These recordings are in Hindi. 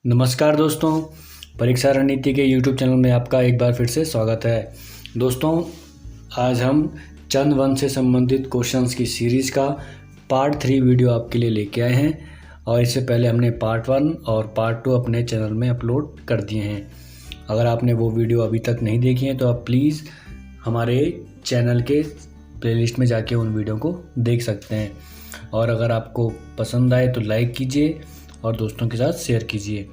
नमस्कार दोस्तों, परीक्षा रणनीति के यूट्यूब चैनल में आपका एक बार फिर से स्वागत है। दोस्तों, आज हम चंद वंश से संबंधित क्वेश्चंस की सीरीज़ का पार्ट 3 वीडियो आपके लिए लेके आए हैं और इससे पहले हमने पार्ट 1 और पार्ट 2 अपने चैनल में अपलोड कर दिए हैं। अगर आपने वो वीडियो अभी तक नहीं देखी हैं तो आप प्लीज़ हमारे चैनल के प्लेलिस्ट में जाके उन वीडियो को देख सकते हैं और अगर आपको पसंद आए तो लाइक कीजिए और दोस्तों के साथ शेयर कीजिए।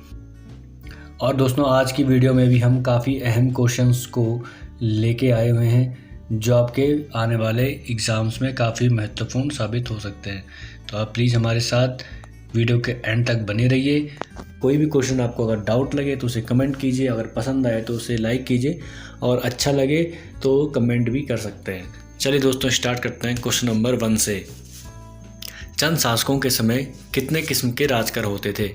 और दोस्तों, आज की वीडियो में भी हम काफ़ी अहम क्वेश्चंस को लेके आए हुए हैं जो आपके आने वाले एग्ज़ाम्स में काफ़ी महत्वपूर्ण साबित हो सकते हैं। तो आप प्लीज़ हमारे साथ वीडियो के एंड तक बने रहिए। कोई भी क्वेश्चन आपको अगर डाउट लगे तो उसे कमेंट कीजिए, अगर पसंद आए तो उसे लाइक कीजिए और अच्छा लगे तो कमेंट भी कर सकते हैं। चलिए दोस्तों, स्टार्ट करते हैं क्वेश्चन नंबर 1 से। चंद शासकों के समय कितने किस्म के राजकर होते थे?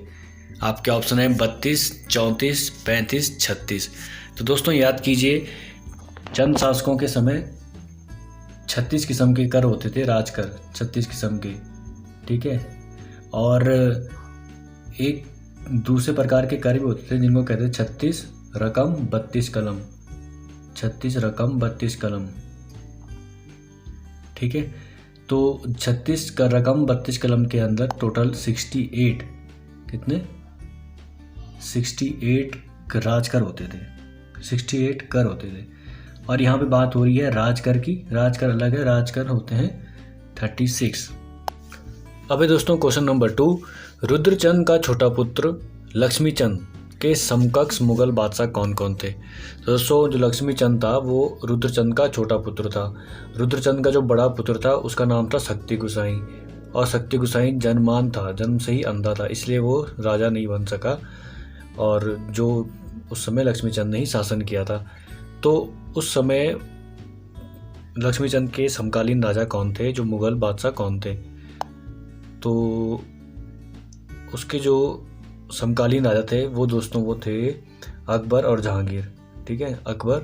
आपके ऑप्शन है 32, 34, 35, 36। तो दोस्तों याद कीजिए, चंद शासकों के समय 36 किस्म के कर होते थे, राजकर 36 किस्म के, ठीक है। और एक दूसरे प्रकार के कर भी होते थे जिनको कहते थे 36 रकम 32 कलम, 36 रकम 32 कलम, ठीक है। तो 36 का रकम 32 कलम के अंदर टोटल 68 कितने 68 राजकर होते थे, 68 कर होते थे। और यहाँ पे बात हो रही है राजकर की। राजकर अलग है, राजकर होते हैं 36। अबे दोस्तों, क्वेश्चन नंबर 2। रुद्रचंद का छोटा पुत्र लक्ष्मीचंद के समकक्ष मुगल बादशाह कौन कौन थे? तो दोस्तों, जो लक्ष्मीचंद था वो रुद्रचंद का छोटा पुत्र था। रुद्रचंद का जो बड़ा पुत्र था उसका नाम था शक्ति गोसाई, और शक्ति गोसाई जन्मान था, जन्म से ही अंधा था, इसलिए वो राजा नहीं बन सका। और जो उस समय लक्ष्मीचंद ने ही शासन किया था। तो उस समय लक्ष्मीचंद के समकालीन राजा कौन थे, जो मुगल बादशाह कौन थे? तो उसके जो समकालीन राजा थे वो दोस्तों वो थे अकबर और जहांगीर, ठीक है। अकबर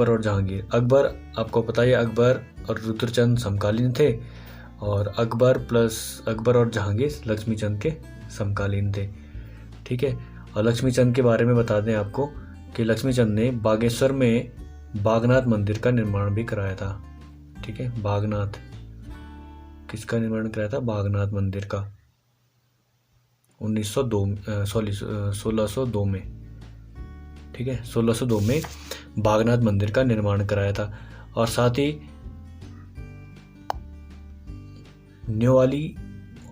और जहांगीर। अकबर, आपको पता है अकबर और रुद्रचंद समकालीन थे और अकबर और जहांगीर लक्ष्मीचंद के समकालीन थे, ठीक है। और लक्ष्मीचंद के बारे में बता दें आपको कि लक्ष्मीचंद ने बागेश्वर में बागनाथ मंदिर का निर्माण भी कराया था, ठीक है। बागनाथ, किसका निर्माण कराया था? बागनाथ मंदिर का 1602 में, ठीक है। 1602 में बागनाथ मंदिर का निर्माण कराया था। और साथ ही न्योवाली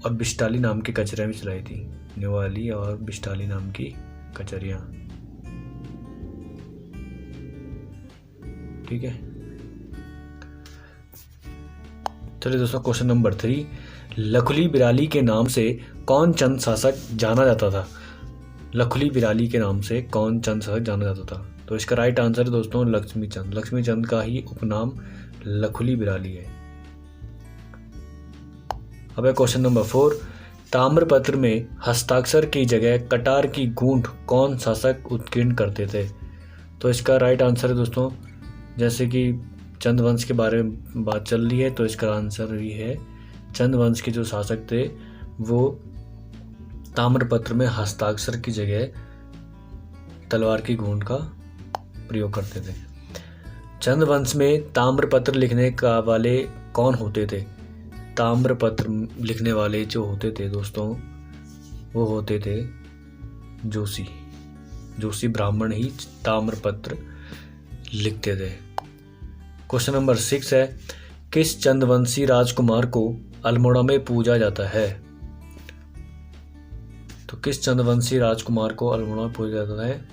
और बिस्टाली नाम की कचहरियां भी चलाई थी। न्योवाली और बिस्टाली नाम की कचहरियां, ठीक है। चलिए दोस्तों, क्वेश्चन नंबर 3। लखुली बिराली के नाम से कौन चंद शासक जाना जाता था? लखुली बिराली के नाम से कौन चंद शासक जाना जाता था? तो इसका राइट आंसर है दोस्तों लक्ष्मीचंद। लक्ष्मीचंद का ही उपनाम लखुली बिराली है। अब है क्वेश्चन नंबर 4। ताम्रपत्र में हस्ताक्षर की जगह कटार की गूंठ कौन शासक उत्कीर्ण करते थे? तो इसका राइट आंसर है दोस्तों, जैसे कि चंद वंश के बारे में बात चल रही है तो इसका आंसर भी है चंद वंश के जो शासक थे वो ताम्रपत्र में हस्ताक्षर की जगह तलवार की गूंठ का प्रयोग करते थे। चंद वंश में ताम्रपत्र लिखने का वाले कौन होते थे? ताम्रपत्र लिखने वाले जो होते थे दोस्तों वो होते थे जोशी ब्राह्मण ही ताम्रपत्र लिखते थे। क्वेश्चन नंबर 6 है। किस चंदवंशी राजकुमार को अल्मोड़ा में पूजा जाता है? तो किस चंदवंशी राजकुमार को अल्मोड़ा में पूजा जाता है?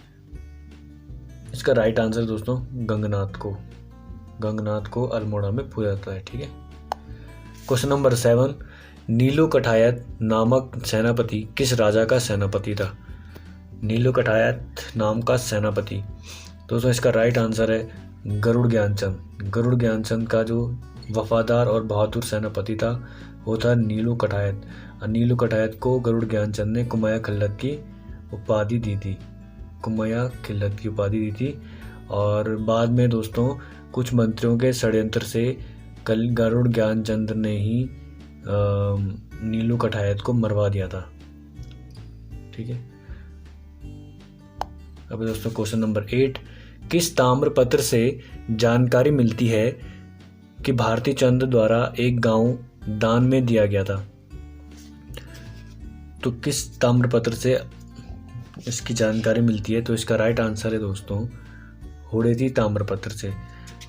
इसका राइट आंसर दोस्तों गंगनाथ को अल्मोड़ा में पूजा जाता है, ठीक है। Question number 7। नीलू कठायत नामक सेनापति किस राजा का सेनापति था? नीलू कठायत नाम का सेनापति दोस्तों, इसका राइट आंसर है गरुड़ ज्ञानचंद। गरुड़ ज्ञानचंद का जो वफादार और बहादुर सेनापति था वो था नीलू कठायत। और नीलू कठायत को गरुड़ ज्ञानचंद ने कुमाया खिल्लत की उपाधि दी थी। और बाद में दोस्तों कुछ मंत्रियों के षड्यंत्र से गरुड़ ज्ञानचंद ने ही नीलू कठायत को मरवा दिया था, ठीक है। अब दोस्तों क्वेश्चन नंबर 8, किस ताम्रपत्र से जानकारी मिलती है कि भारती चंद द्वारा एक गांव दान में दिया गया था? तो किस ताम्रपत्र से इसकी जानकारी मिलती है? तो इसका राइट आंसर है दोस्तों होडेती ताम्रपत्र से।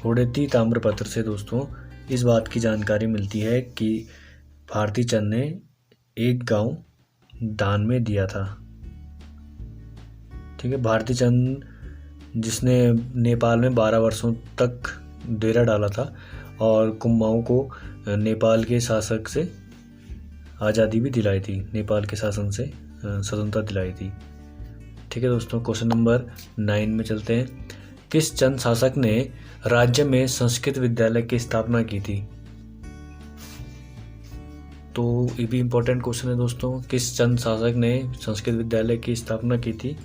होडेती ताम्रपत्र से दोस्तों इस बात की जानकारी मिलती है कि भारती चंद ने एक गांव दान में दिया था। ठीक है। भारती चंद जिसने नेपाल में 12 वर्षों तक डेरा डाला था और कुमाऊं को नेपाल के शासक से आज़ादी भी दिलाई थी, नेपाल के शासन से स्वतंत्रता दिलाई थी। ठीक है दोस्तों, क्वेश्चन नंबर 9 में चलते हैं। किस चंद शासक ने राज्य में संस्कृत विद्यालय की स्थापना की थी? तो ये भी इम्पोर्टेंट क्वेश्चन है दोस्तों, किस चंद शासक ने संस्कृत विद्यालय की स्थापना की थी?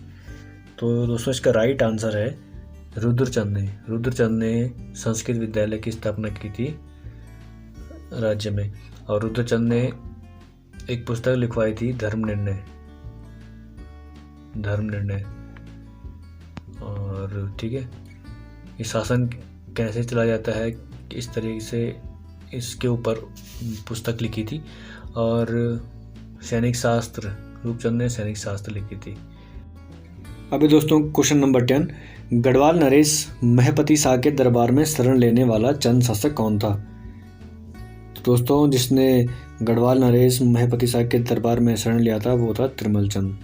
तो दोस्तों इसका राइट आंसर है रुद्रचंद ने। रुद्रचंद ने संस्कृत विद्यालय की स्थापना की थी राज्य में। और रुद्रचंद ने एक पुस्तक लिखवाई थी धर्म निर्णय। और ठीक है, ये शासन कैसे चला जाता है इस तरीके से इसके ऊपर पुस्तक लिखी थी। और सैनिक शास्त्र, रूपचंद ने सैनिक शास्त्र लिखी थी। अभी दोस्तों क्वेश्चन नंबर 10, गढ़वाल नरेश महपति शाह के दरबार में शरण लेने वाला चंद शासक कौन था? तो दोस्तों जिसने गढ़वाल नरेश महपति शाह के दरबार में शरण लिया था वो था त्रिमल चंद।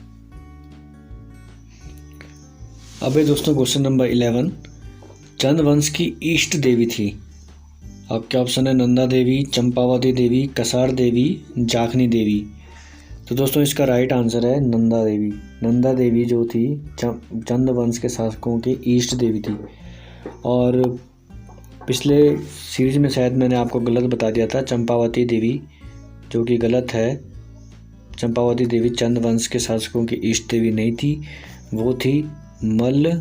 अबे दोस्तों क्वेश्चन नंबर 11, चंद वंश की इष्ट देवी थी? आपके ऑप्शन है नंदा देवी, चंपावती देवी, कसार देवी, जाखनी देवी। तो दोस्तों इसका राइट आंसर है नंदा देवी। नंदा देवी जो थी चंद वंश के शासकों की इष्ट देवी थी। और पिछले सीरीज में शायद मैंने आपको गलत बता दिया था, चंपावती देवी, जो कि गलत है। चंपावती देवी चंद वंश के शासकों की इष्ट देवी नहीं थी, वो थी मल्ल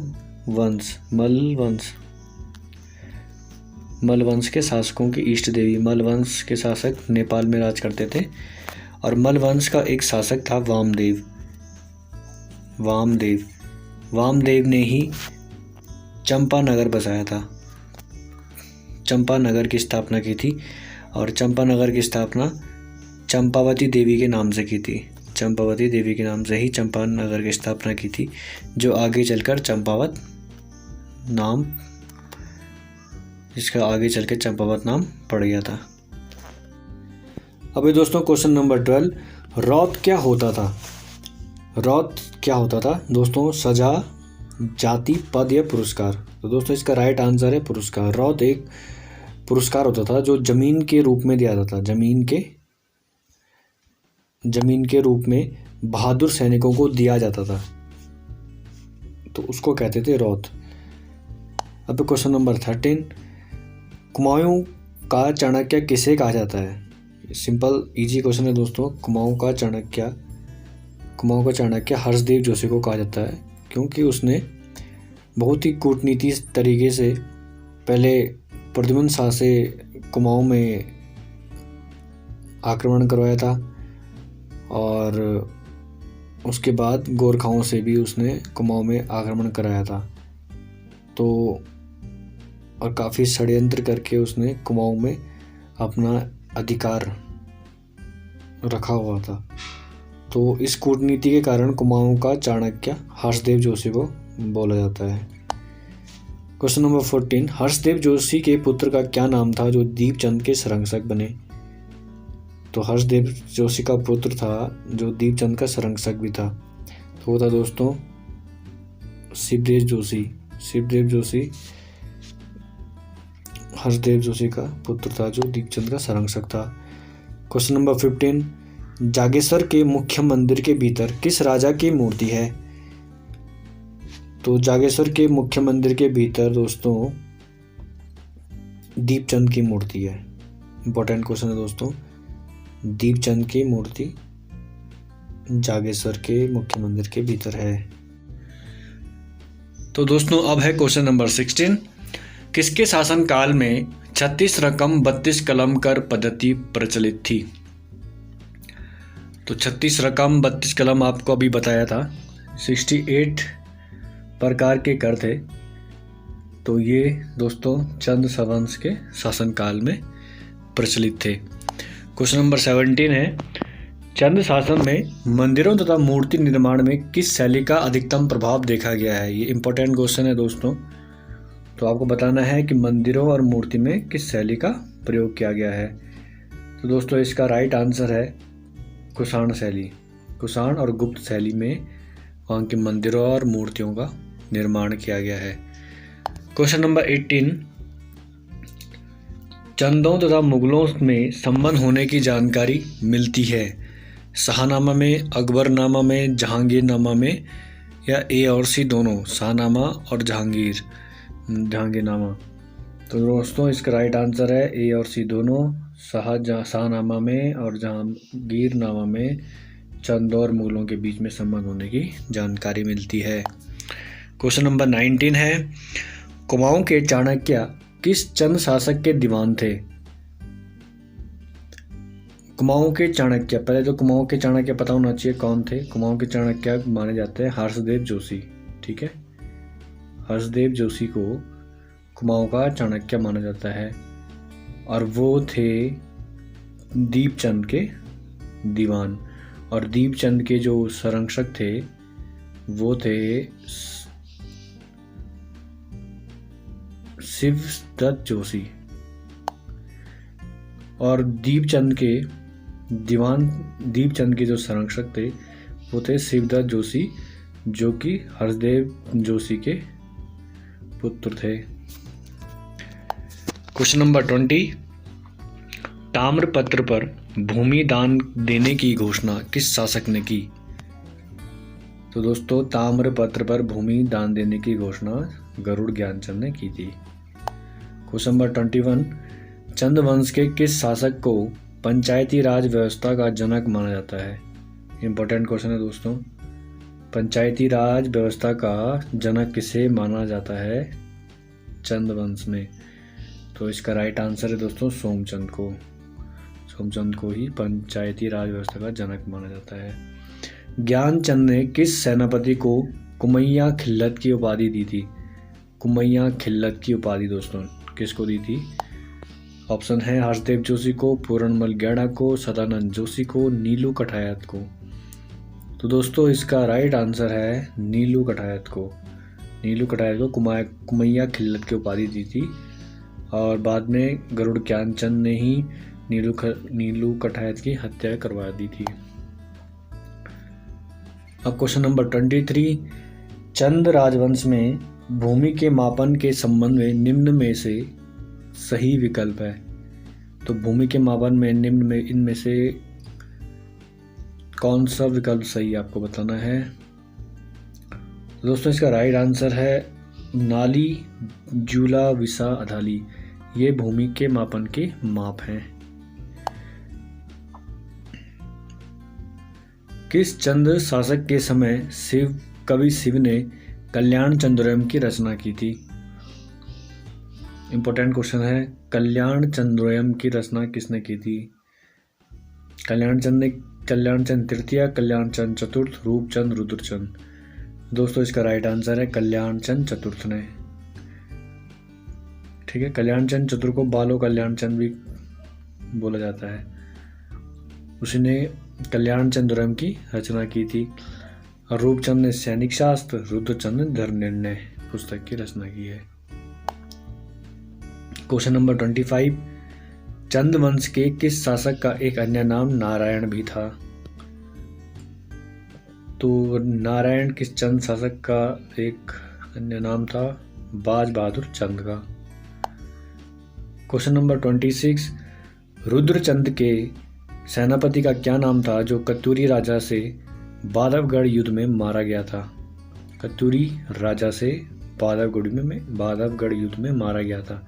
वंश के शासकों की इष्ट देवी। मल्ल वंश के शासक नेपाल में राज करते थे और मल्ल वंश का एक शासक था वामदेव ने ही चंपानगर बसाया था, चंपानगर की स्थापना की थी। और चंपानगर की स्थापना चंपावती देवी के नाम से की थी। चंपावती देवी के नाम से ही चंपानगर की स्थापना की थी, जो आगे चलकर चंपावत नाम, जिसका आगे चल के चंपावत नाम पड़ गया था। अभी दोस्तों क्वेश्चन नंबर 12, रौत क्या होता था? दोस्तों सजा, जाति, पद या पुरस्कार। तो दोस्तों इसका राइट आंसर है पुरस्कार। रौत एक पुरस्कार होता था जो जमीन के रूप में दिया जाता था। जमीन के रूप में बहादुर सैनिकों को दिया जाता था, तो उसको कहते थे रौत। अब क्वेश्चन नंबर 13, कुमाऊं का चाणक्य किसे कहा जाता है? सिंपल इजी क्वेश्चन है दोस्तों। कुमाऊं का चाणक्य हर्षदेव जोशी को कहा जाता है, क्योंकि उसने बहुत ही कूटनीति तरीके से पहले प्रद्युम्न शाह से कुमाऊं में आक्रमण करवाया था और उसके बाद गोरखाओं से भी उसने कुमाऊं में आक्रमण कराया था। तो और काफ़ी षड्यंत्र करके उसने कुमाऊं में अपना अधिकार रखा हुआ था। तो इस कूटनीति के कारण कुमाऊं का चाणक्य हर्षदेव जोशी को बोला जाता है। क्वेश्चन नंबर 14, हर्षदेव जोशी के पुत्र का क्या नाम था जो दीपचंद के संरक्षक बने? तो हर्षदेव जोशी का पुत्र था जो दीपचंद का संरक्षक भी था, तो वो था दोस्तों शिवदेव जोशी हर्षदेव जोशी का पुत्र था जो दीपचंद का संरक्षक था। क्वेश्चन नंबर 15, जागेश्वर के मुख्य मंदिर के भीतर किस राजा की मूर्ति है? तो जागेश्वर के मुख्य मंदिर के भीतर दोस्तों दीपचंद की मूर्ति है। इंपॉर्टेंट क्वेश्चन है दोस्तों, दीपचंद की मूर्ति जागेश्वर के मुख्य मंदिर के भीतर है। तो दोस्तों अब है क्वेश्चन नंबर 16, किसके शासनकाल में 36 रकम 32 कलम कर पद्धति प्रचलित थी? तो 36 रकम 32 कलम आपको अभी बताया था। 68 प्रकार के कर थे। तो ये दोस्तों चंद वंश के शासनकाल में प्रचलित थे। क्वेश्चन नंबर 17 है, चंद शासन में मंदिरों तथा मूर्ति निर्माण में किस शैली का अधिकतम प्रभाव देखा गया है। ये इंपॉर्टेंट क्वेश्चन है दोस्तों। तो आपको बताना है कि मंदिरों और मूर्ति में किस शैली का प्रयोग किया गया है। तो दोस्तों इसका राइट आंसर है कुषाण शैली। कुषाण और गुप्त शैली में वहाँ के मंदिरों और मूर्तियों का निर्माण किया गया है। क्वेश्चन नंबर 18, चंदों तथा मुगलों में संबंध होने की जानकारी मिलती है। शाहनामा में, अकबरनामा में, जहांगीरनामा में, या ए और सी दोनों, शाहनामा और जहांगीरनामा। तो दोस्तों इसका राइट आंसर है ए और सी दोनों। शाहनामा में और जहांगीरनामा में चंदों और मुगलों के बीच में संबंध होने की जानकारी मिलती है। क्वेश्चन नंबर 19 है, कुमाऊं के चाणक्य किस चंद शासक के दीवान थे। कुमाऊं के चाणक्य, पहले तो कुमाऊं के चाणक्य पता होना चाहिए कौन थे। कुमाऊं के चाणक्य माने जाते हैं हर्षदेव जोशी। ठीक है, हर्षदेव जोशी को कुमाऊं का चाणक्य माना जाता है और वो थे दीपचंद के दीवान। और दीपचंद के जो संरक्षक थे वो थे शिवदत्त जोशी। और दीपचंद के जो संरक्षक थे वो थे शिवदत्त जोशी, जो कि हर्षदेव जोशी के पुत्र थे। क्वेश्चन नंबर 20, ताम्रपत्र पर भूमि दान देने की घोषणा किस शासक ने की। तो दोस्तों ताम्रपत्र पर भूमि दान देने की घोषणा गरुड़ ज्ञानचंद ने की थी। क्वेश्चन नंबर 21, चंद वंश के किस शासक को पंचायती राज व्यवस्था का जनक माना जाता है। इंपॉर्टेंट क्वेश्चन है दोस्तों। पंचायती राज व्यवस्था का जनक किसे माना जाता है चंद वंश में। तो इसका राइट आंसर है दोस्तों सोमचंद को। सोमचंद को ही पंचायती राज व्यवस्था का जनक माना जाता है। ज्ञानचंद ने किस सेनापति को कुमैया खिल्लत की उपाधि दी थी। कुमैया खिल्लत की उपाधि दोस्तों किसको दी थी। ऑप्शन है हर्षदेव जोशी को, पूरनमल गैड़ा को, सदानंद जोशी को, नीलू कठायत को। तो दोस्तों इसका राइट आंसर है नीलू कठायत को। नीलू कठायत को कुमैया खिल्लत की उपाधि दी थी और बाद में गरुड़ ज्ञानचंद ने ही नीलू कठायत की हत्या करवा दी थी। अब क्वेश्चन नंबर 23, चंद राजवंश में भूमि के मापन के संबंध में निम्न में से सही विकल्प है। तो भूमि के मापन में निम्न में इनमें से कौन सा विकल्प सही आपको बताना है। दोस्तों इसका राइट आंसर है नाली, जूला, विसा, अधाली। ये भूमि के मापन के माप हैं। किस चंद शासक के समय कवि शिव ने कल्याण चंद्रोयम की रचना की थी। इंपॉर्टेंट क्वेश्चन है, कल्याण चंद्रोयम की रचना किसने की थी। कल्याणचंद तृतीय, कल्याणचंद चतुर्थ, रूपचंद, रुद्रचंद। दोस्तों इसका राइट आंसर है कल्याणचंद चतुर्थ ने। ठीक है, कल्याणचंद चतुर्थ को बालो कल्याणचंद भी बोला जाता है। उसी ने कल्याण चंद्रोयम की रचना की थी। और रूपचंद ने सैनिक शास्त्र, रुद्रचंद ने धर्म निर्णय पुस्तक की रचना की है। क्वेश्चन नंबर 25, चंद वंश के किस शासक का एक अन्य नाम नारायण भी था। तो नारायण किस चंद शासक का एक अन्य नाम था, बाज बहादुर चंद का। क्वेश्चन नंबर 26, रुद्रचंद के सेनापति का क्या नाम था जो कत्यूरी राजा से बांधवगढ़ युद्ध में मारा गया था। कत्यूरी राजा से बांधवगढ़ युद्ध में मारा गया था।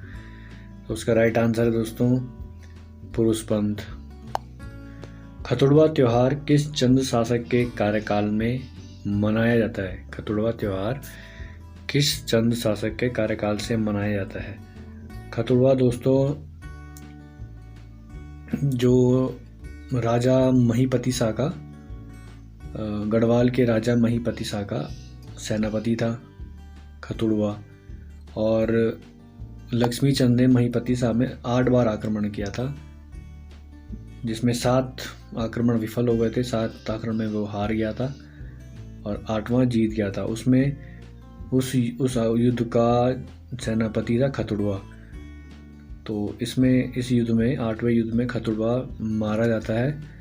तो उसका राइट आंसर है दोस्तों पुरुषपंथ। खतुड़वा त्योहार किस चंद शासक के कार्यकाल में मनाया जाता है। खतुड़वा त्योहार किस चंद शासक के कार्यकाल से मनाया जाता है। खतुड़वा दोस्तों जो राजा महीपति शाह का गढ़वाल के राजा महीपति शाह का सेनापति था खतुड़वा, और लक्ष्मी चंद ने महीपति शाह में 8 बार आक्रमण किया था, जिसमें 7 आक्रमण विफल हो गए थे, 7 आक्रमण में वो हार गया था और 8वां जीत गया था। उसमें उस युद्ध का सेनापति था खतुड़वा। तो इसमें इस युद्ध में 8वें युद्ध में खतुड़वा मारा जाता है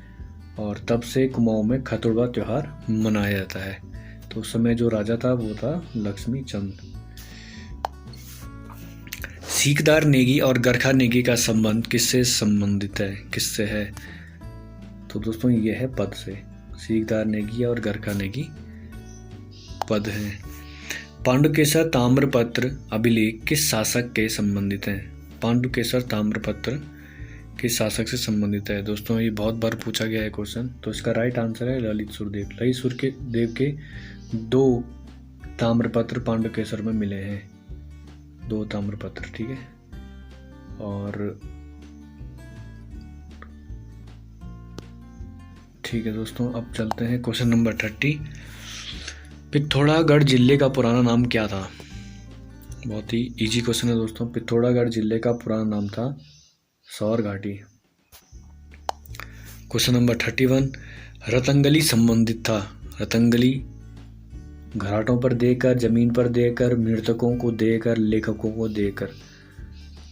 और तब से कुमाऊं में खतुड़वा त्यौहार मनाया जाता है। तो उस समय जो राजा था वो था लक्ष्मी चंद। सीकदार नेगी और गरखा नेगी का संबंध किससे संबंधित है, किससे है? तो दोस्तों ये है पद से। सीकदार नेगी और गरखा नेगी पद हैं। पांडुकेसर ताम्रपत्र अभिलेख किस शासक के संबंधित हैं? पांडुकेसर ताम्रपत्र किस शासक से संबंधित है? दोस्तों ये बहुत बार पूछा गया है क्वेश्चन, तो इसका राइट आंसर है ललित सुरदेव। ललित सुरदेव के 2 ताम्रपत्र पांडुकेसर में मिले हैं, 2 ताम्रपत्र, ठीक है। और ठीक है दोस्तों, अब चलते हैं क्वेश्चन नंबर 30। पिथौरागढ़ जिले का पुराना नाम क्या था? बहुत ही इजी क्वेश्चन है दोस्तों। पिथौरागढ़ जिले का पुराना नाम था सौर घाटी। Question number 31। रतंगली संबंधित था। रतंगली घराटों पर देकर, जमीन पर देकर, मृतकों को देकर, लेखकों को देकर।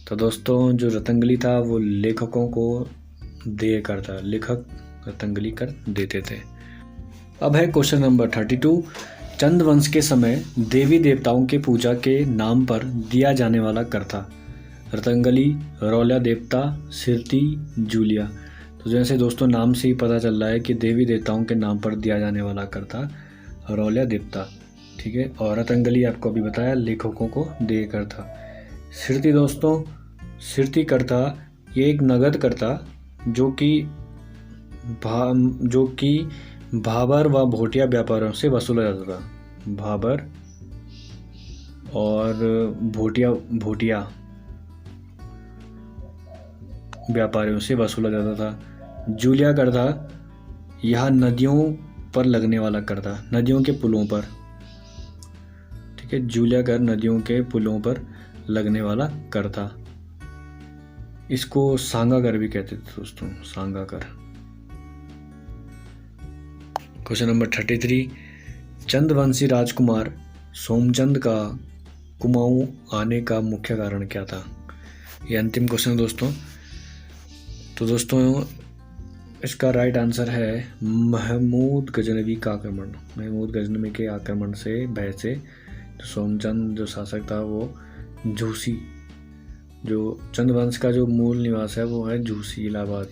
तो दोस्तों जो रतंगली था वो लेखकों को देकर था, लेखक रतंगली कर देते थे। अब है क्वेश्चन नंबर 32। चंद वंश के समय देवी देवताओं के पूजा के नाम पर दिया जाने वाला कर था। रतंगली, रौल्या देवता, सिरती, जूलिया। तो जैसे दोस्तों नाम से ही पता चल रहा है कि देवी देवताओं के नाम पर दिया जाने वाला कर था रौल्या देवता, ठीक है। और रतंगली आपको अभी बताया लेखकों को दे कर था। सिरती दोस्तों, सिरती कर था ये एक नगद कर था जो कि भाबर व भोटिया व्यापारियों से वसूला जाता था। भाबर और भोटिया व्यापारियों से वसूला जाता था। जूलिया कर था यह नदियों पर लगने वाला कर था, नदियों के पुलों पर, ठीक है। जूलिया कर नदियों के पुलों पर लगने वाला कर था। इसको सांगा कर भी कहते थे दोस्तों, सांगा कर। Question number 33। चंद्रवंशी राजकुमार सोमचंद का कुमाऊं आने का मुख्य कारण क्या था? ये अंतिम क्वेश्चन है दोस्तों। तो दोस्तों इसका राइट आंसर है महमूद गजनवी का आक्रमण। महमूद गजनवी के आक्रमण से, भय से तो सोमचंद जो शासक था वो झूसी, जो चंद्रवंश का जो मूल निवास है वो है झूसी, इलाहाबाद,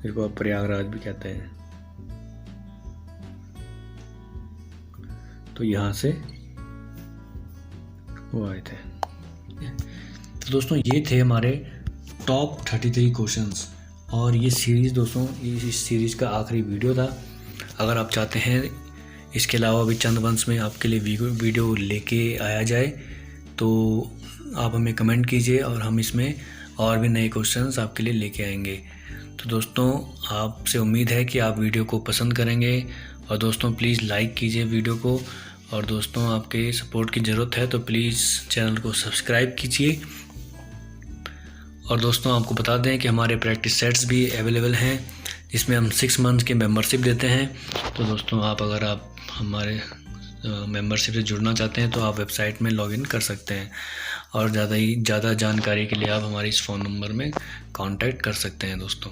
इसको प्रयागराज भी कहते हैं। तो यहाँ से वो आए थे। तो दोस्तों ये थे हमारे टॉप 33 क्वेश्चंस, और ये सीरीज़ दोस्तों इस सीरीज़ का आखिरी वीडियो था। अगर आप चाहते हैं इसके अलावा भी चंद्रवंश में आपके लिए वीडियो लेके आया जाए तो आप हमें कमेंट कीजिए और हम इसमें और भी नए क्वेश्चंस आपके लिए लेके आएंगे। तो दोस्तों आपसे उम्मीद है कि आप वीडियो को पसंद करेंगे, और दोस्तों प्लीज़ लाइक कीजिए वीडियो को, और दोस्तों आपके सपोर्ट की ज़रूरत है तो प्लीज़ चैनल को सब्सक्राइब कीजिए। और दोस्तों आपको बता दें कि हमारे प्रैक्टिस सेट्स भी अवेलेबल हैं, जिसमें हम 6 मंथ की मेंबरशिप देते हैं। तो दोस्तों अगर आप हमारे मेंबरशिप से जुड़ना चाहते हैं तो आप वेबसाइट में लॉगिन कर सकते हैं, और ज़्यादा जानकारी के लिए आप हमारे इस फ़ोन नंबर में कांटेक्ट कर सकते हैं दोस्तों।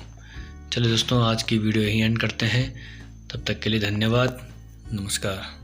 चलिए दोस्तों आज की वीडियो यहीं एंड करते हैं, तब तक के लिए धन्यवाद, नमस्कार।